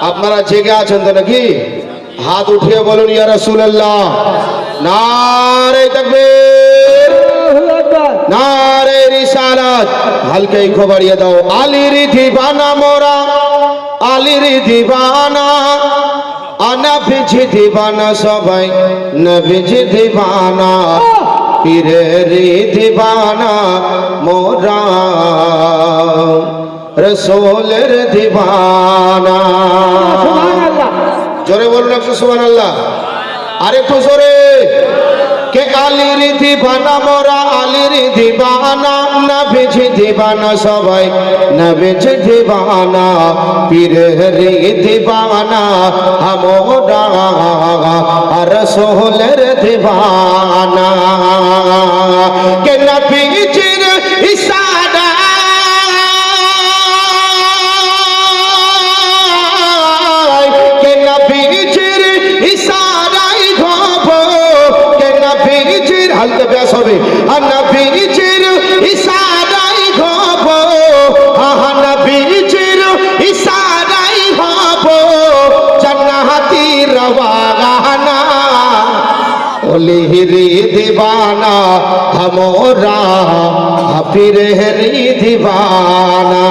আপনারা জেগে আছেন তো নাকি? হাত উঠিয়ে বলুন ইয়া রাসূলুল্লাহ। নারে তাকবীর, নারে রিসালাত। হালকা ইকো বাড়িয়ে দাও। আলীর দিবানা মোরা, আলীর দিবানা, নবীজি দিবানা সবাই, নবীজি দিবানা, পীরের দিবানা মোরা, রসূলের দিবানা। জোরে বলুন সুবহানাল্লাহ। আরেকটু জোরে। কে আলীর দিবানা মোরা, আলীর দিবানা, নবীজি দিবানা সবাই, নবীজি দিবানা, পীরের দিবানা আমরা, রাসূলের দিবানা। কে নবীজির ইশারা, কে নবীজির ইশারায় ঘব, কে নবীজির হালকা ব্যাস হবে, নবীজির ইশারায় ঘব, নবীজির ইশারায় ঘব, জান্নাতি রওয়ানা, ওলির দিবানা আমরা, পীরের দিবানা।